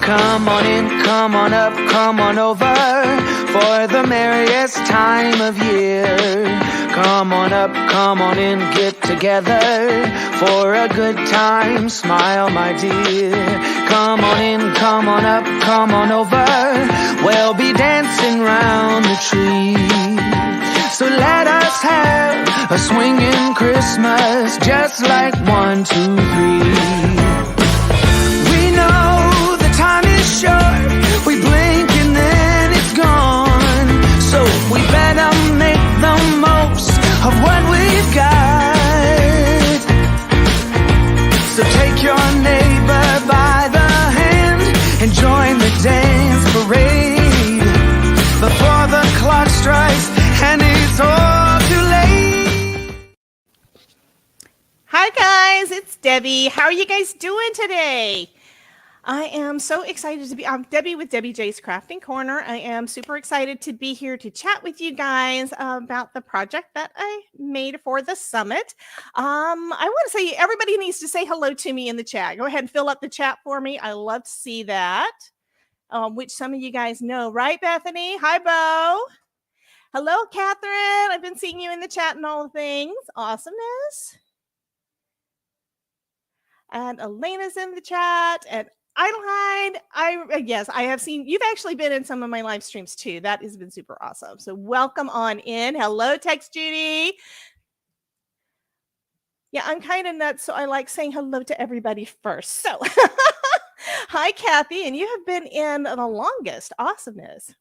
Come on in, come on up, come on over for the merriest time of year. Come on up, come on in, get together for a good time. Smile, my dear. Come on in, come on up, come on over. We'll be dancing round the tree. So let us have a swinging Christmas, just like 1, 2, 3. We know the time is short, we blink and then it's gone. So we better make the most of what we've got. So take your neighbor by the hand and join the dance parade before the clock strikes and it's all too late. Hi guys, it's Debbie. How are you guys doing today? I am so excited to be, I'm Debbie with Debbie J's Crafting Corner. I am super excited to be here to chat with you guys about the project that I made for the summit. I want to say everybody needs to say hello to me in the chat. Go ahead and fill up the chat for me. I love to see that, which some of you guys know, right, Bethany? Hi, Bo. Hello, Catherine. I've been seeing you in the chat and all the things. Awesomeness. And Elena's in the chat. And Idlehide, yes, I have seen, you've actually been in some of my live streams too. That has been super awesome. So welcome on in. Hello, Text Judy. Yeah, I'm kind of nuts, so I like saying hello to everybody first. So hi, Kathy, and you have been in the longest. Awesomeness.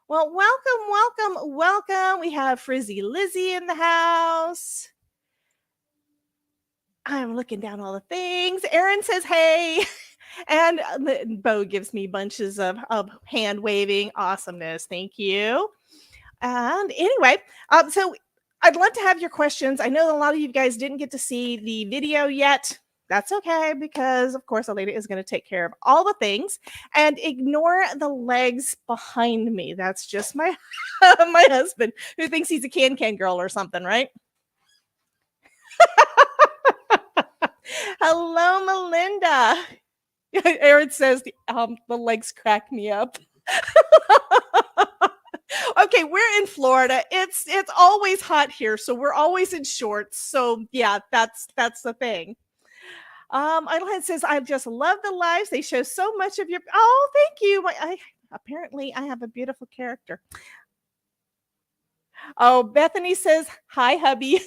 Well, welcome. We have Frizzy Lizzie in the house. I'm looking down all the things. Erin says, hey. And Bo gives me bunches of hand waving. Awesomeness. Thank you. And anyway, so I'd love to have your questions. I know a lot of you guys didn't get to see the video yet. That's okay, because of course Elena is going to take care of all the things. And ignore the legs behind me. That's just my my husband, who thinks he's a can girl or something, right? Hello, Melinda. Erin says the legs crack me up. Okay, we're in Florida. It's always hot here, so we're always in shorts. So yeah, that's the thing. Idlehead says, I just love the lives. They show so much of your. Oh, thank you. Apparently I have a beautiful character. Oh, Bethany says, hi, hubby.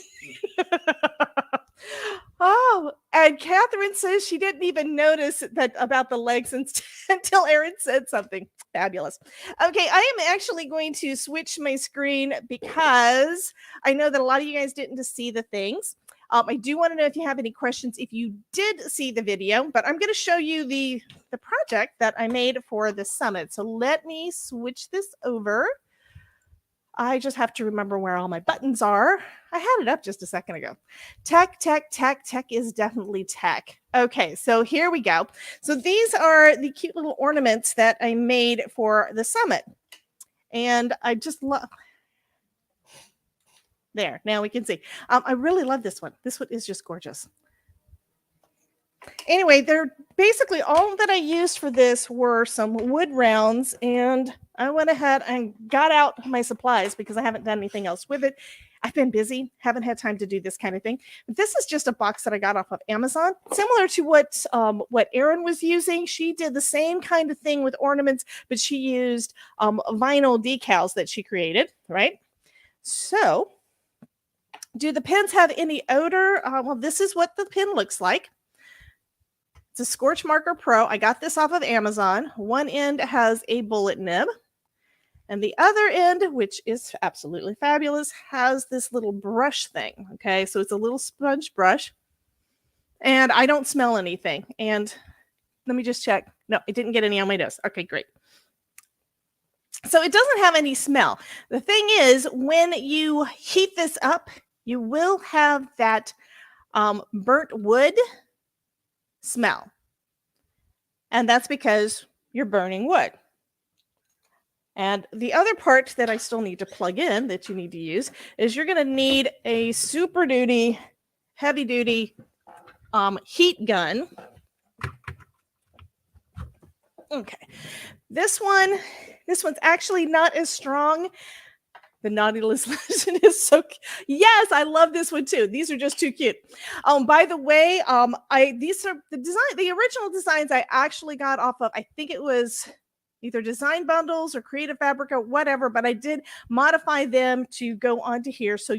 Oh, and Catherine says she didn't even notice that about the legs until Erin said something. Fabulous. Okay, I am actually going to switch my screen because I know that a lot of you guys didn't see the things. I do want to know if you have any questions if you did see the video, but I'm going to show you the project that I made for the summit. So let me switch this over. I just have to remember where all my buttons are. I had it up just a second ago. Tech is definitely tech. Okay, so here we go. So these are the cute little ornaments that I made for the summit. And I just love... There, now we can see. I really love this one. This one is just gorgeous. Anyway, they're basically all that I used for this were some wood rounds, and I went ahead and got out my supplies because I haven't done anything else with it. I've been busy, haven't had time to do this kind of thing. But this is just a box that I got off of Amazon, similar to what Erin was using. She did the same kind of thing with ornaments, but she used vinyl decals that she created, right? So, do the pins have any odor? Well, this is what the pin looks like. It's a Scorch Marker Pro. I got this off of Amazon. One end has a bullet nib, and the other end, which is absolutely fabulous, has this little brush thing. Okay, so it's a little sponge brush, and I don't smell anything. And let me just check. No, it didn't get any on my nose. Okay, great. So it doesn't have any smell. The thing is, when you heat this up, you will have that burnt wood smell. And that's because you're burning wood. And the other part that I still need to plug in that you need to use is you're going to need a super duty, heavy duty heat gun. Okay. This one's actually not as strong. The Nautilus legend is so yes, I love this one too. These are just too cute. By the way, these are the original designs I actually got off of, I think it was either Design Bundles or Creative Fabrica, whatever, but I did modify them to go onto here. So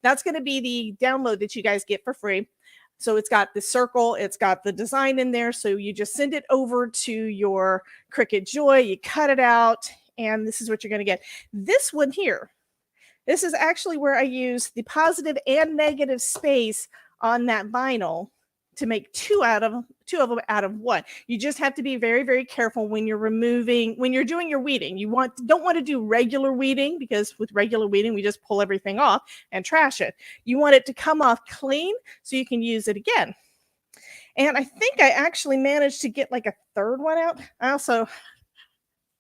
that's going to be the download that you guys get for free. So it's got the circle, it's got the design in there. So you just send it over to your Cricut Joy, you cut it out, and this is what you're going to get. This one here, this is actually where I use the positive and negative space on that vinyl to make two of them out of one. You just have to be very, very careful when you're doing your weeding. Don't want to do regular weeding, because with regular weeding, we just pull everything off and trash it. You want it to come off clean so you can use it again. And I think I actually managed to get like a third one out. I also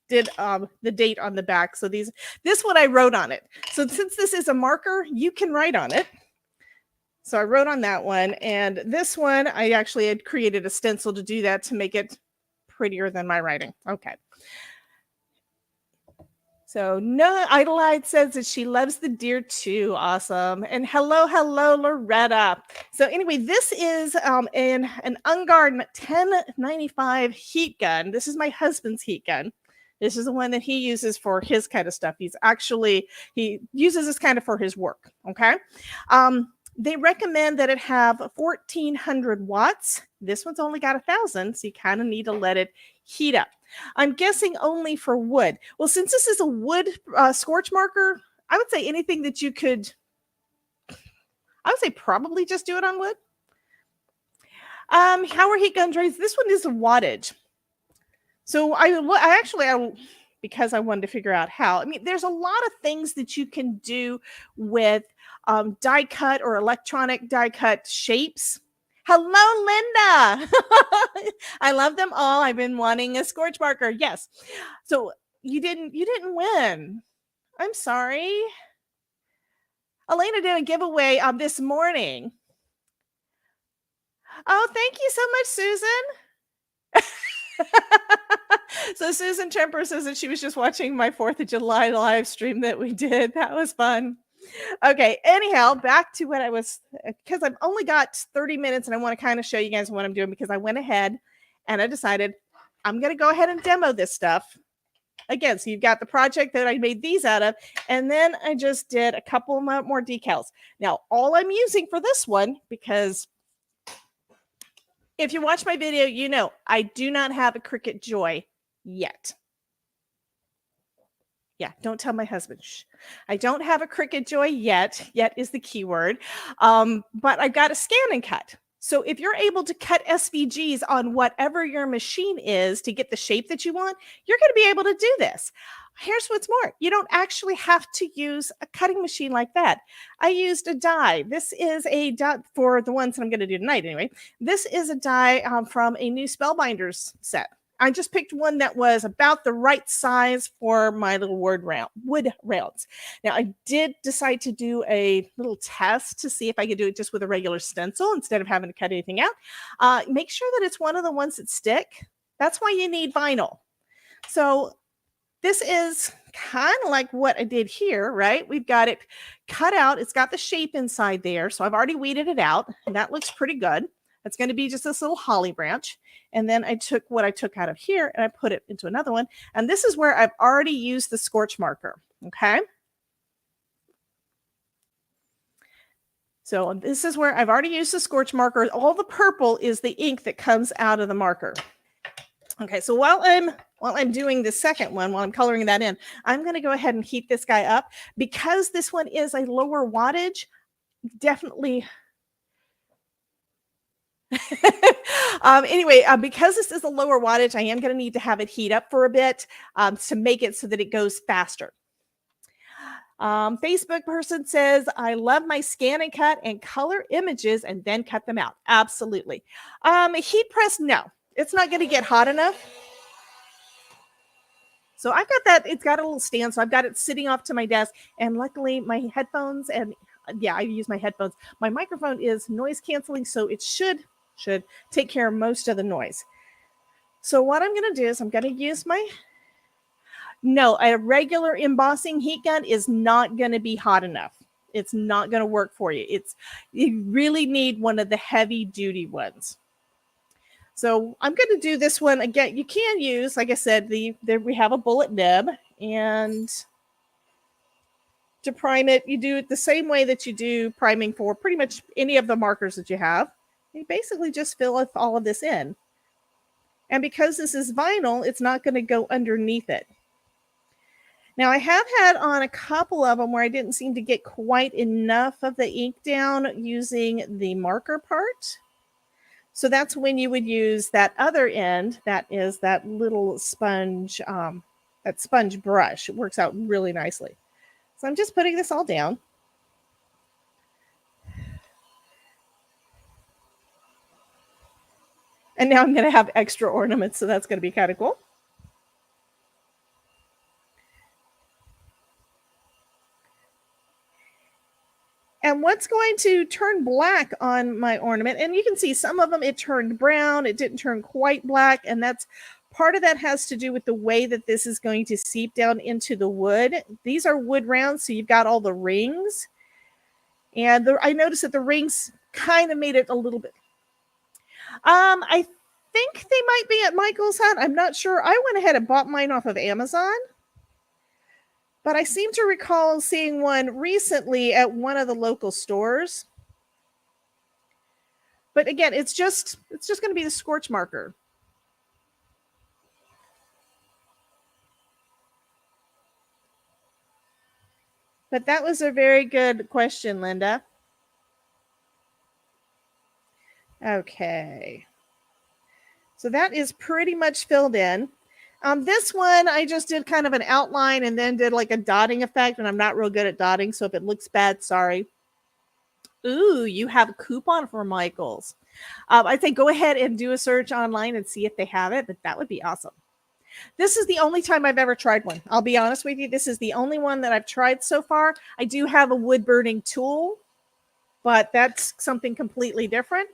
did the date on the back. So this one I wrote on it. So since this is a marker, you can write on it. So I wrote on that one, and this one I actually had created a stencil to do that, to make it prettier than my writing. Okay. So No Idolite says that she loves the deer too. Awesome. And hello, Loretta. So anyway, this is an Ungard 1095 heat gun. This is my husband's heat gun. This is the one that he uses for his kind of stuff. He uses this kind of for his work. Okay. They recommend that it have 1400 watts. This one's only got 1000, so you kind of need to let it heat up. I'm guessing only for wood. Well, since this is a wood scorch marker, I would say anything that you could, I would say probably just do it on wood. How are heat guns raised? This one is a wattage. So because I wanted to figure out how. I mean, there's a lot of things that you can do with die cut or electronic die cut shapes. Hello, Linda. I love them all. I've been wanting a scorch marker. Yes. So you didn't win. I'm sorry. Elena did a giveaway this morning. Oh, thank you so much, Susan. So Susan Tremper says that she was just watching my 4th of July live stream that we did. That was fun. Okay, anyhow, back to what I was, because I've only got 30 minutes and I want to kind of show you guys what I'm doing, because I went ahead and I decided I'm going to go ahead and demo this stuff. Again, so you've got the project that I made these out of, and then I just did a couple more decals. Now, all I'm using for this one, because if you watch my video, you know I do not have a Cricut Joy yet. Yeah, don't tell my husband. Shh. I don't have a Cricut Joy yet. Yet is the key word. But I've got a scan and cut. So if you're able to cut SVGs on whatever your machine is to get the shape that you want, you're going to be able to do this. Here's what's more. You don't actually have to use a cutting machine like that. I used a die. This is a die for the ones that I'm going to do tonight anyway. This is a die from a new Spellbinders set. I just picked one that was about the right size for my little wood rounds. Now, I did decide to do a little test to see if I could do it just with a regular stencil instead of having to cut anything out. Make sure that it's one of the ones that stick. That's why you need vinyl. So this is kind of like what I did here, right? We've got it cut out. It's got the shape inside there. So I've already weeded it out, and that looks pretty good. It's going to be just this little holly branch. And then I took what I took out of here and I put it into another one. And this is where I've already used the scorch marker. Okay. So this is where I've already used the scorch marker. All the purple is the ink that comes out of the marker. Okay. So while I'm doing the second one, while I'm coloring that in, I'm going to go ahead and heat this guy up. Because this one is a lower wattage, definitely... Anyway, because this is a lower wattage, I am going to need to have it heat up for a bit to make it so that it goes faster. Facebook person says, I love my scan and cut and color images and then cut them out. Absolutely. Heat press, no, it's not going to get hot enough. So I've got that. It's got a little stand. So I've got it sitting off to my desk, and luckily my headphones, and yeah, I use my headphones. My microphone is noise canceling, so it should take care of most of the noise. So what I'm going to do is I'm going to use no, a regular embossing heat gun is not going to be hot enough. It's not going to work for you. You really need one of the heavy duty ones. So I'm going to do this one again. You can use, like I said, there we have a bullet nib, and to prime it, you do it the same way that you do priming for pretty much any of the markers that you have. You basically just fill all of this in. And because this is vinyl, it's not going to go underneath it. Now, I have had on a couple of them where I didn't seem to get quite enough of the ink down using the marker part. So that's when you would use that other end. That is that little sponge, that sponge brush. It works out really nicely. So I'm just putting this all down. And now I'm going to have extra ornaments, so that's going to be kind of cool. And what's going to turn black on my ornament, and you can see some of them, it turned brown, it didn't turn quite black, and that's part of that has to do with the way that this is going to seep down into the wood. These are wood rounds, so you've got all the rings. And I noticed that the rings kind of made it a little bit. I think they might be at Michael's hut. I'm not sure. I went ahead and bought mine off of Amazon. But I seem to recall seeing one recently at one of the local stores. But again, it's just going to be the scorch marker. But that was a very good question, Linda. Okay. So that is pretty much filled in. This one, I just did kind of an outline and then did like a dotting effect, and I'm not real good at dotting, so if it looks bad, sorry. Ooh, you have a coupon for Michael's. I think go ahead and do a search online and see if they have it, but that would be awesome. This is the only time I've ever tried one. I'll be honest with you. This is the only one that I've tried so far. I do have a wood burning tool, but that's something completely different.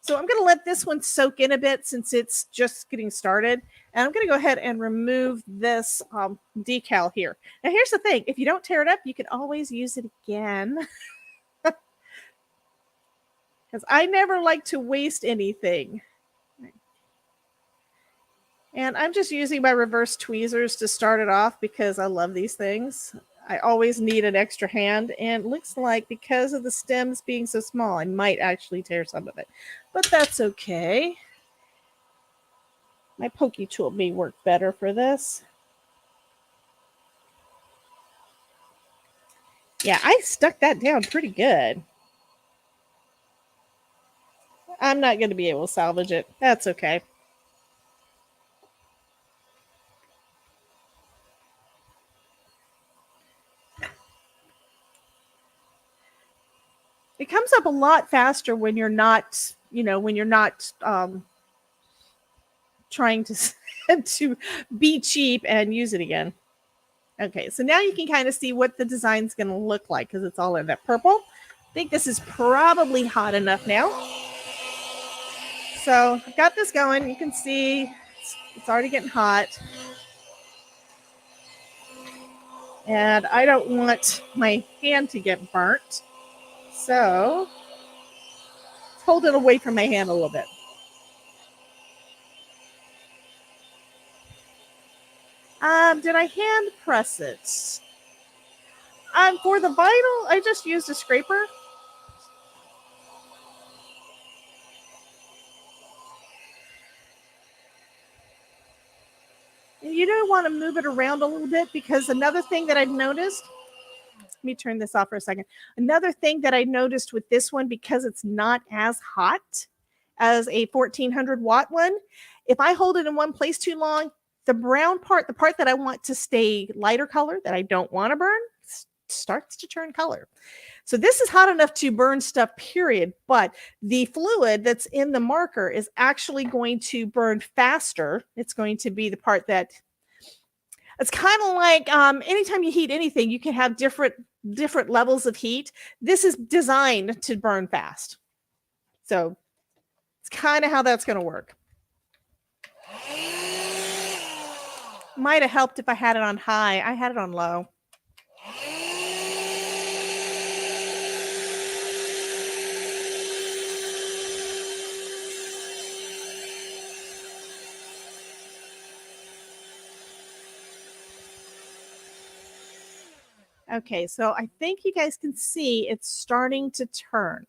So I'm going to let this one soak in a bit since it's just getting started. And I'm going to go ahead and remove this decal here. Now, here's the thing. If you don't tear it up, you can always use it again. Because I never like to waste anything. And I'm just using my reverse tweezers to start it off because I love these things. I always need an extra hand, and it looks like because of the stems being so small, I might actually tear some of it, but that's okay. My pokey tool may work better for this. Yeah, I stuck that down pretty good. I'm not going to be able to salvage it. That's okay. It comes up a lot faster when you're not, trying to to be cheap and use it again. Okay, so now you can kind of see what the design's going to look like because it's all in that purple. I think this is probably hot enough now. So I've got this going. You can see it's already getting hot. And I don't want my hand to get burnt. So let's hold it away from my hand a little bit. Did I hand press it? For the vinyl, I just used a scraper. And you don't want to move it around a little bit because another thing that I've noticed, let me turn this off for a second. Another thing that I noticed with this one, because it's not as hot as a 1400 watt one, if I hold it in one place too long, the brown part, the part that I want to stay lighter color, that I don't want to burn, starts to turn color. So this is hot enough to burn stuff, period. But the fluid that's in the marker is actually going to burn faster. It's going to be the part that, it's kind of like anytime you heat anything, you can have different levels of heat. This is designed to burn fast. So it's kind of how that's going to work. Might have helped if I had it on high. I had it on low. Okay, so I think you guys can see it's starting to turn.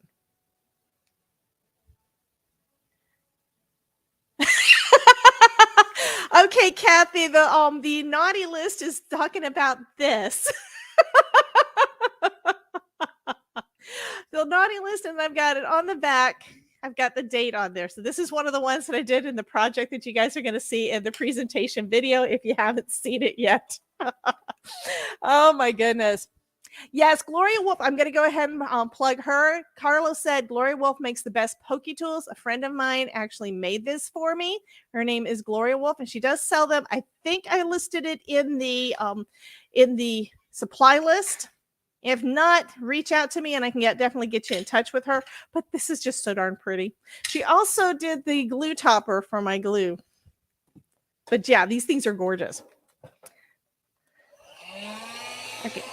Okay, Kathy, the naughty list is talking about this. The naughty list, and I've got it on the back. I've got the date on there. So this is one of the ones that I did in the project that you guys are going to see in the presentation video if you haven't seen it yet. Oh my goodness. Yes, Gloria Wolf. I'm going to go ahead and plug her. Carlos said Gloria Wolf makes the best pokey tools. A friend of mine actually made this for me. Her name is Gloria Wolf, and she does sell them. I think I listed it in the supply list. If not, reach out to me and I can definitely get you in touch with her. But this is just so darn pretty. She also did the glue topper for my glue. But yeah, these things are gorgeous. Okay.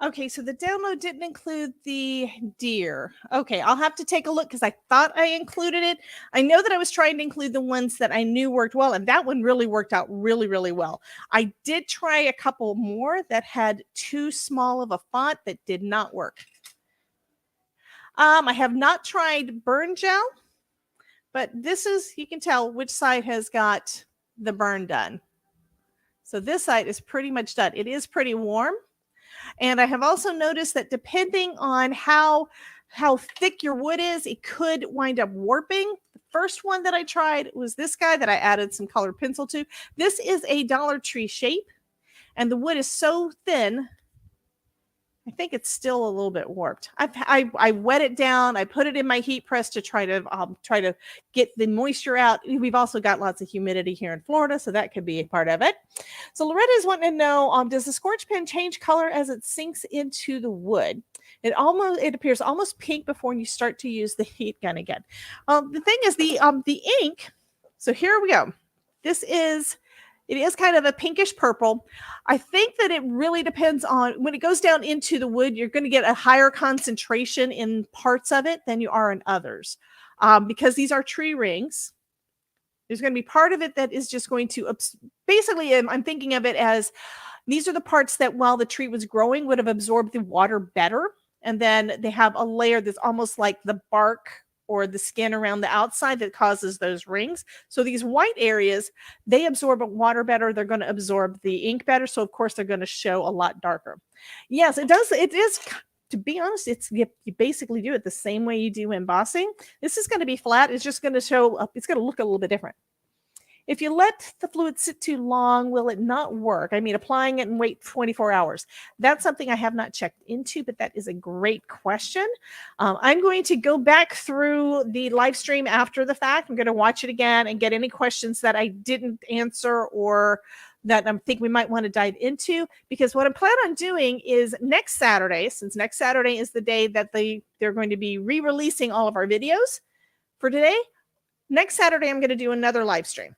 Okay, so the download didn't include the deer. Okay, I'll have to take a look because I thought I included it. I know that I was trying to include the ones that I knew worked well, and that one really worked out really, really well. I did try a couple more that had too small of a font that did not work. I have not tried burn gel, but this is, you can tell which side has got the burn done. So this side is pretty much done. It is pretty warm. And I have also noticed that depending on how thick your wood is, it could wind up warping. The first one that I tried was this guy that I added some colored pencil to. This is a Dollar Tree shape, and the wood is so thin, I think it's still a little bit warped. I wet it down. I put it in my heat press to try to get the moisture out. We've also got lots of humidity here in Florida, so that could be a part of it. So Loretta is wanting to know, does the scorch pen change color as it sinks into the wood? It appears almost pink before you start to use the heat gun again. The thing is the ink. So here we go. It is kind of a pinkish purple. I think that it really depends on when it goes down into the wood, you're going to get a higher concentration in parts of it than you are in others. Because these are tree rings, there's going to be part of it that is just going to, basically, I'm thinking of it as these are the parts that while the tree was growing would have absorbed the water better. And then they have a layer that's almost like the bark or the skin around the outside that causes those rings. So these white areas, they absorb water better. They're going to absorb the ink better. So of course they're going to show a lot darker. Yes, it does. It is, to be honest, you basically do it the same way you do embossing. This is going to be flat. It's just going to show up. It's going to look a little bit different. If you let the fluid sit too long, will it not work? I mean, applying it and wait 24 hours. That's something I have not checked into, but that is a great question. I'm going to go back through the live stream after the fact. I'm going to watch it again and get any questions that I didn't answer or that I think we might want to dive into, because what I'm planning on doing is next Saturday, since next Saturday is the day that they're going to be re-releasing all of our videos for today. Next Saturday, I'm going to do another live stream.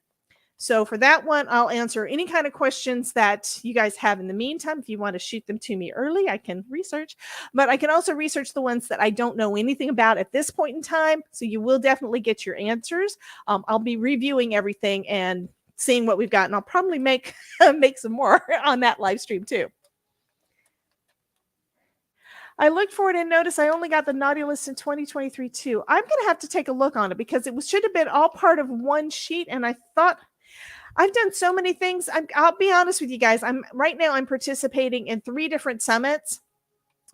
So for that one, I'll answer any kind of questions that you guys have in the meantime. If you want to shoot them to me early, I can research, but I can also research the ones that I don't know anything about at this point in time. So you will definitely get your answers. I'll be reviewing everything and seeing what we've got, and I'll probably make some more on that live stream too. I looked for it and noticed I only got the naughty list in 2023 too. I'm going to have to take a look on it because it should have been all part of one sheet. And I thought I've done so many things. I'll be honest with you guys. Right now I'm participating in 3 different summits.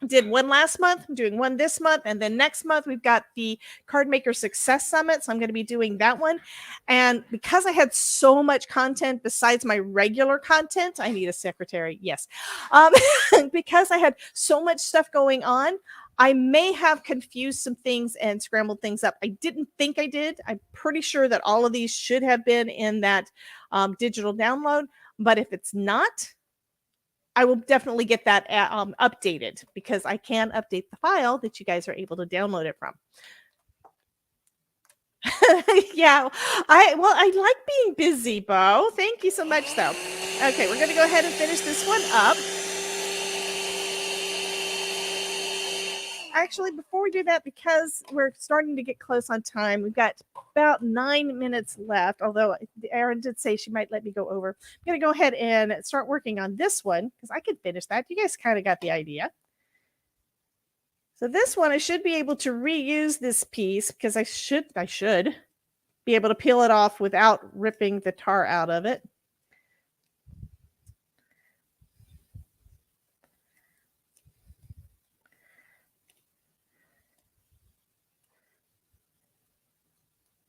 Did one last month, I'm doing one this month, and then next month we've got the Card Maker Success Summit, so I'm going to be doing that one. And because I had so much content besides my regular content, I need a secretary, yes. Because I had so much stuff going on, I may have confused some things and scrambled things up. I didn't think I did. I'm pretty sure that all of these should have been in that digital download, but if it's not, I will definitely get that updated because I can update the file that you guys are able to download it from. Yeah, I like being busy, Bo. Thank you so much, though. Okay, we're going to go ahead and finish this one up. Actually, before we do that, because we're starting to get close on time, we've got about 9 minutes left, although Erin did say she might let me go over. I'm going to go ahead and start working on this one because I can finish that. You guys kind of got the idea. So this one, I should be able to reuse this piece because I should be able to peel it off without ripping the tar out of it.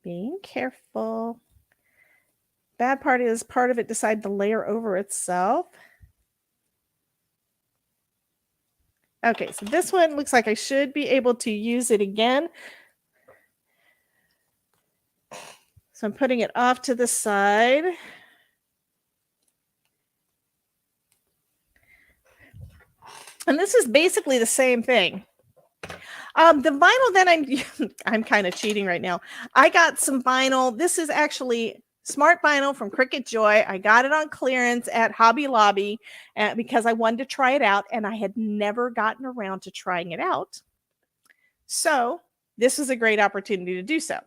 Being careful. Bad part is part of it decided to layer over itself. Okay, so this one looks like I should be able to use it again. So I'm putting it off to the side. And this is basically the same thing. The vinyl that I'm kind of cheating right now. I got some vinyl. This is actually smart vinyl from Cricut Joy. I got it on clearance at Hobby Lobby because I wanted to try it out, and I had never gotten around to trying it out. So this is a great opportunity to do so.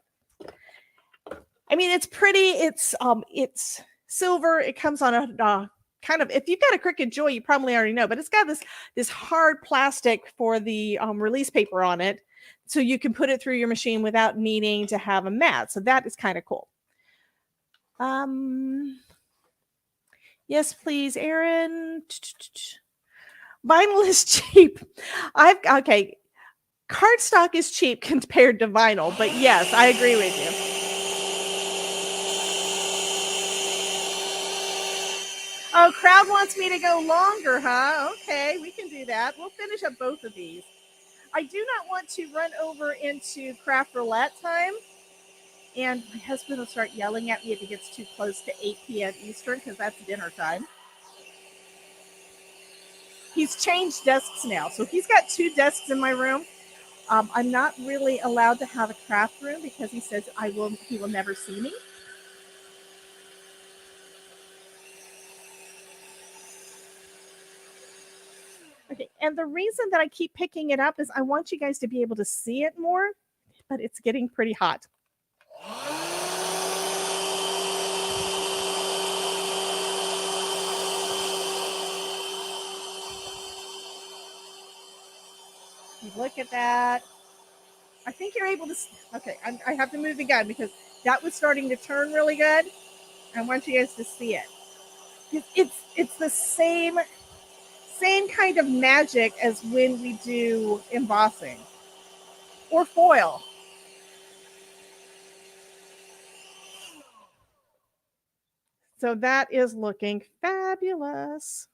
I mean, it's pretty. It's silver. It comes on a kind of, if you've got a Cricut Joy, you probably already know, but it's got this hard plastic for the release paper on it, so you can put it through your machine without needing to have a mat. So that is kind of cool. Yes, please, Erin. Vinyl is cheap. Okay. Cardstock is cheap compared to vinyl, but yes, I agree with you. Oh, crowd wants me to go longer, huh? Okay, we can do that. We'll finish up both of these. I do not want to run over into craft roulette time, and my husband will start yelling at me if it gets too close to 8 p.m. Eastern because that's dinner time. He's changed desks now, so he's got 2 desks in my room. I'm not really allowed to have a craft room because he says he will never see me. Okay, and the reason that I keep picking it up is I want you guys to be able to see it more, but it's getting pretty hot. Look at that. I think you're able to. Okay, I have to move the gun because that was starting to turn really good. I want you guys to see it. It's the same kind of magic as when we do embossing or foil. So that is looking fabulous.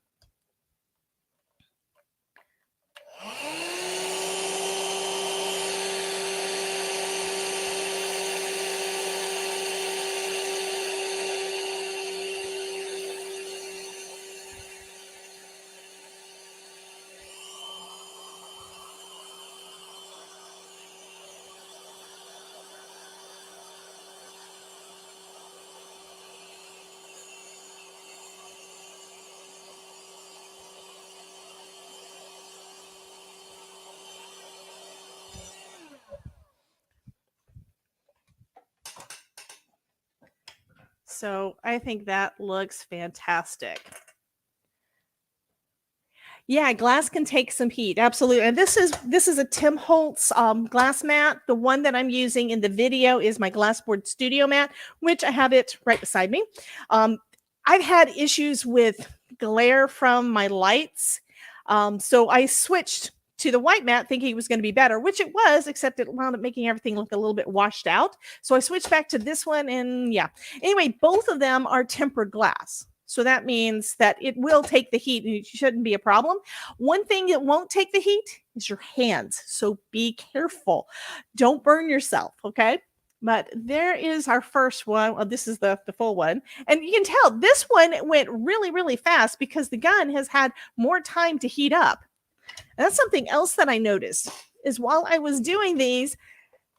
So I think that looks fantastic. Yeah, glass can take some heat. Absolutely. And this is a Tim Holtz glass mat. The one that I'm using in the video is my Glassboard Studio mat, which I have it right beside me. I've had issues with glare from my lights. So I switched to the white mat thinking it was going to be better, which it was, except it wound up making everything look a little bit washed out. So I switched back to this one, and yeah. Anyway, both of them are tempered glass. So that means that it will take the heat and it shouldn't be a problem. One thing that won't take the heat is your hands. So be careful. Don't burn yourself, okay? But there is our first one. Well, this is the full one. And you can tell this one went really, really fast because the gun has had more time to heat up. And that's something else that I noticed is while I was doing these,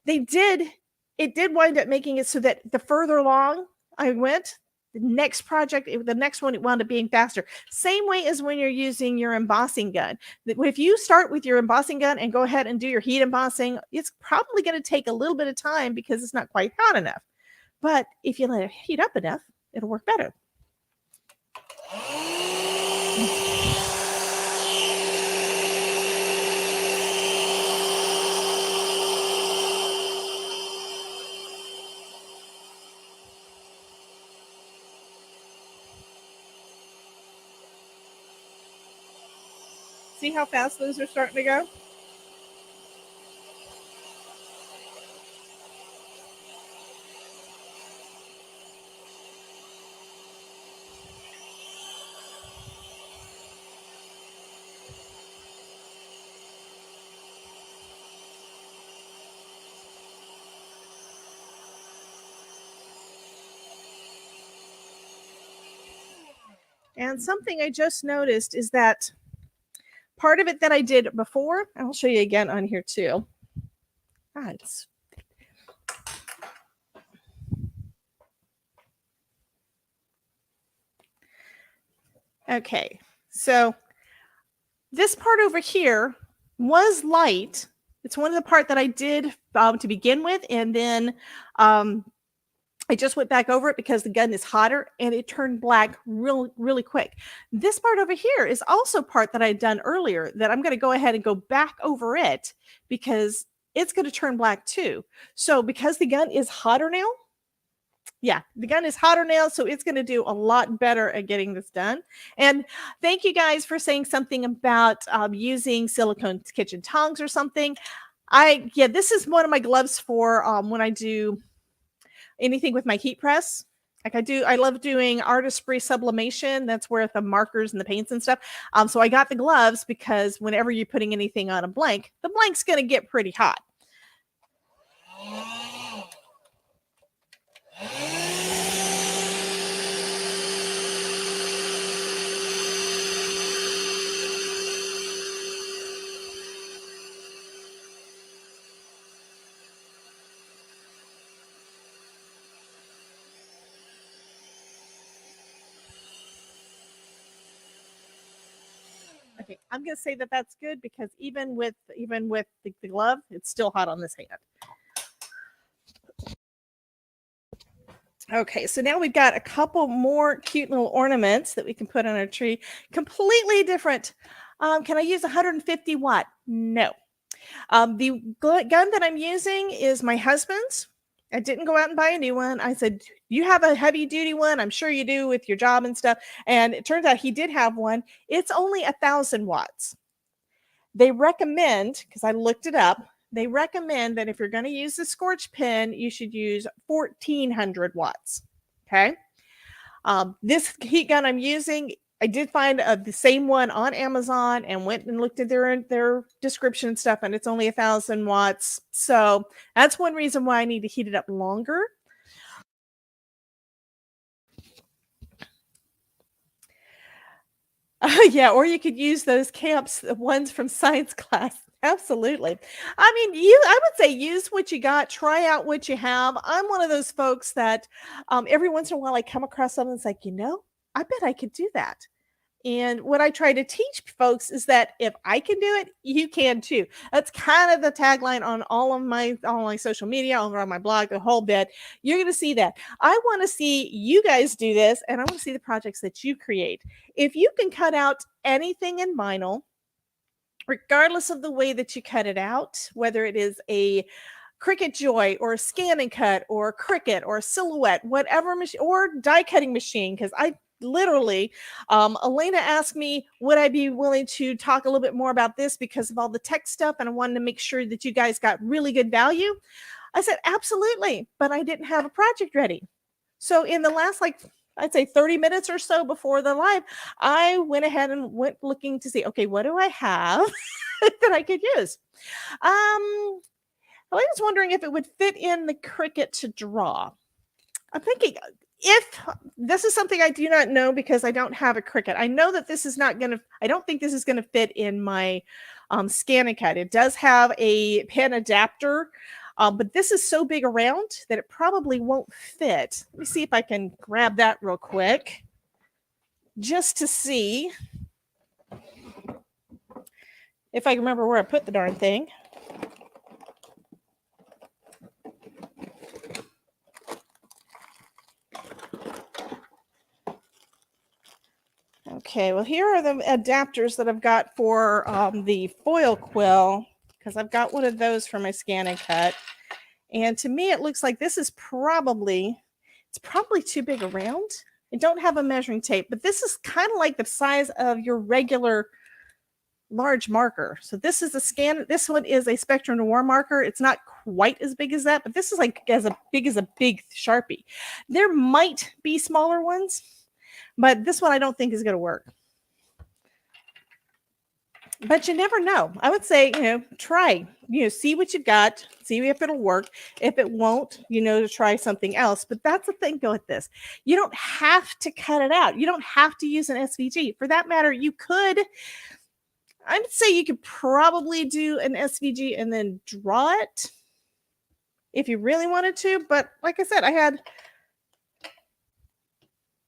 it did wind up making it so that the further along I went, the next one, it wound up being faster. Same way as when you're using your embossing gun. If you start with your embossing gun and go ahead and do your heat embossing, it's probably going to take a little bit of time because it's not quite hot enough. But if you let it heat up enough, it'll work better. See how fast those are starting to go? And something I just noticed is that part of it that I did before, and I'll show you again on here too. Okay, so this part over here was light. It's one of the part that I did to begin with, and then I just went back over it because the gun is hotter and it turned black really, really quick. This part over here is also part that I'd done earlier that I'm going to go ahead and go back over it because it's going to turn black too. So because the gun is hotter now, so it's going to do a lot better at getting this done. And thank you guys for saying something about using silicone kitchen tongs or something. This is one of my gloves for when I do anything with my heat press. I love doing artistry sublimation. That's where the markers and the paints and stuff. So I got the gloves because whenever you're putting anything on a blank, the blank's going to get pretty hot. Okay, I'm going to say that that's good because even with the glove, it's still hot on this hand. Okay, so now we've got a couple more cute little ornaments that we can put on our tree. Completely different. Can I use 150 watt? No. The gun that I'm using is my husband's. I didn't go out and buy a new one. I said, you have a heavy duty one? I'm sure you do with your job and stuff. And it turns out he did have one. It's only 1,000 watts. They recommend, because I looked it up, they recommend that if you're going to use the scorch pen, you should use 1,400 watts. Okay. This heat gun I'm using, I did find the same one on Amazon and went and looked at their description and stuff, and it's only 1,000 watts. So that's one reason why I need to heat it up longer. Yeah, or you could use those camps, the ones from science class. Absolutely. I mean, I would say use what you got, try out what you have. I'm one of those folks that every once in a while I come across something that's like, I bet I could do that. And what I try to teach folks is that if I can do it, you can too. That's kind of the tagline on all my social media, over on my blog, the whole bit. You're going to see that. I want to see you guys do this, and I want to see the projects that you create. If you can cut out anything in vinyl, regardless of the way that you cut it out, whether it is a Cricut Joy or a scan and cut or Cricut or a Silhouette, whatever machine, or die cutting machine, because I literally, Elena asked me, would I be willing to talk a little bit more about this because of all the tech stuff, and I wanted to make sure that you guys got really good value. I said, absolutely, but I didn't have a project ready. So in the last, I'd say 30 minutes or so before the live, I went ahead and went looking to see, okay, what do I have that I could use? I was wondering if it would fit in the Cricut to draw. I'm thinking, if this is something I do not know because I don't have a Cricut. I know that this is not going to, I don't think this is going to fit in my scan and cut. It does have a pen adapter, but this is so big around that it probably won't fit. Let me see if I can grab that real quick just to see if I can remember where I put the darn thing. Okay, well, here are the adapters that I've got for the foil quill, because I've got one of those for my scan and cut. And to me, it looks like this is probably too big around. I don't have a measuring tape, but this is kind of like the size of your regular large marker. So this is a scan. This one is a Spectrum Noir marker. It's not quite as big as that, but this is like as big as a big Sharpie. There might be smaller ones, but this one I don't think is going to work. But you never know. I would say, try, see what you've got, see if it'll work. If it won't, to try something else. But that's the thing with this. You don't have to cut it out. You don't have to use an SVG. For that matter, you could, I would say you could probably do an SVG and then draw it if you really wanted to. But like I said, I had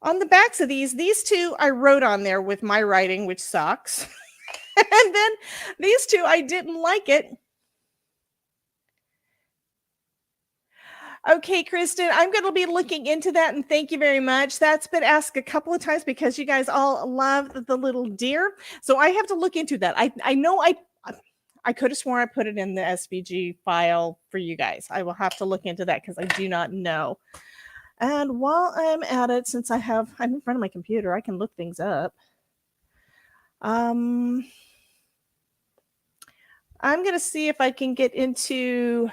on the backs of these two I wrote on there with my writing, which sucks. And then these two, I didn't like it. Okay, Kristen, I'm going to be looking into that, and thank you very much. That's been asked a couple of times because you guys all love the little deer. So I have to look into that. I know I could have sworn I put it in the SVG file for you guys. I will have to look into that because I do not know. And while I'm at it, since I'm in front of my computer, I can look things up. I'm going to see if I can get into,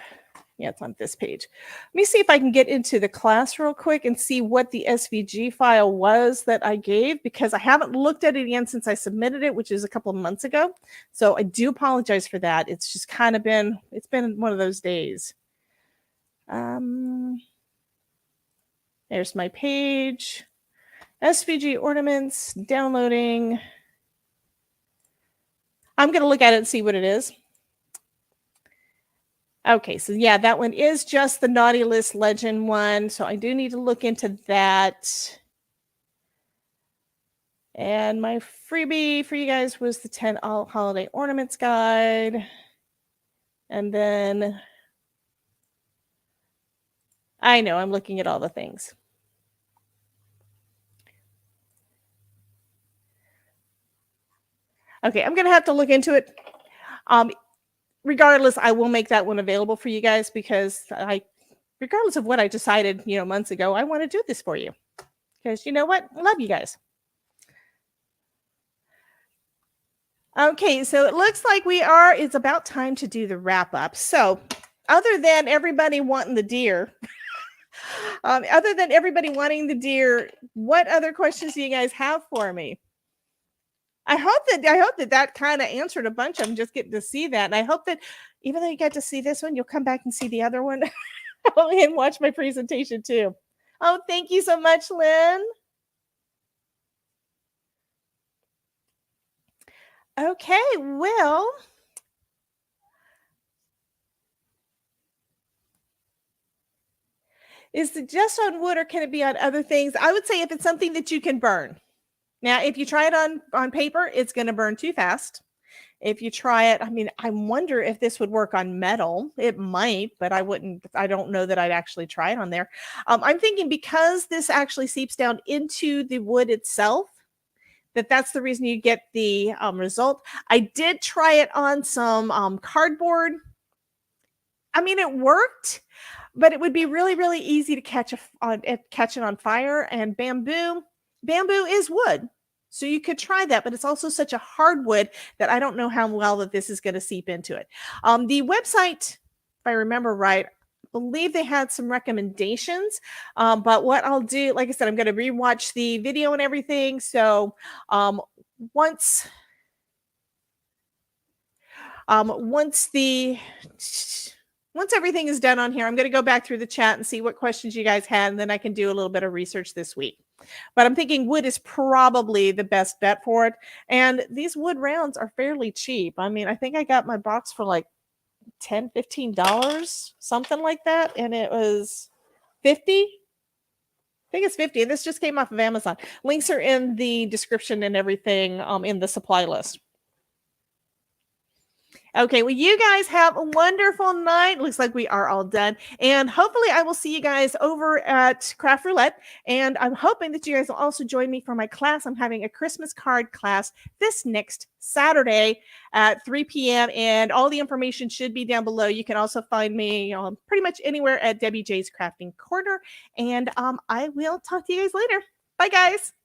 it's on this page. Let me see if I can get into the class real quick and see what the SVG file was that I gave, because I haven't looked at it again since I submitted it, which is a couple of months ago. So I do apologize for that. It's just kind of been one of those days. There's my page. SVG ornaments, downloading. I'm going to look at it and see what it is. Okay, so yeah, that one is just the Naughty List Legend one. So I do need to look into that. And my freebie for you guys was the 10 Holiday Ornaments Guide. And then, I know, I'm looking at all the things. Okay, I'm going to have to look into it. Regardless, I will make that one available for you guys because regardless of what I decided, months ago, I want to do this for you. Because you know what? I love you guys. Okay, so it looks like it's about time to do the wrap up. So other than everybody wanting the deer, what other questions do you guys have for me? I hope that kind of answered a bunch of them, just getting to see that. And I hope that even though you got to see this one, you'll come back and see the other one and watch my presentation too. Oh, thank you so much, Lynn. Okay, well, is it just on wood or can it be on other things? I would say if it's something that you can burn. Now, if you try it on paper, it's going to burn too fast. If you try it, I mean, I wonder if this would work on metal. It might, but I don't know that I'd actually try it on there. I'm thinking because this actually seeps down into the wood itself, that's the reason you get the result. I did try it on some cardboard. I mean, it worked, but it would be really, really easy to catch it on fire. And bamboo is wood. So you could try that, but it's also such a hard wood that I don't know how well that this is going to seep into it. The website, if I remember right, I believe they had some recommendations. But what I'll do, like I said, I'm going to rewatch the video and everything. So once everything is done on here, I'm going to go back through the chat and see what questions you guys had, and then I can do a little bit of research this week. But I'm thinking wood is probably the best bet for it. And these wood rounds are fairly cheap. I mean, I think I got my box for like $10, $15, something like that. And it was 50. I think it's 50. This just came off of Amazon. Links are in the description and everything in the supply list. Okay, well, you guys have a wonderful night. Looks like we are all done. And hopefully I will see you guys over at Craft Roulette. And I'm hoping that you guys will also join me for my class. I'm having a Christmas card class this next Saturday at 3 p.m. And all the information should be down below. You can also find me pretty much anywhere at Debbie J's Crafting Corner. And I will talk to you guys later. Bye, guys.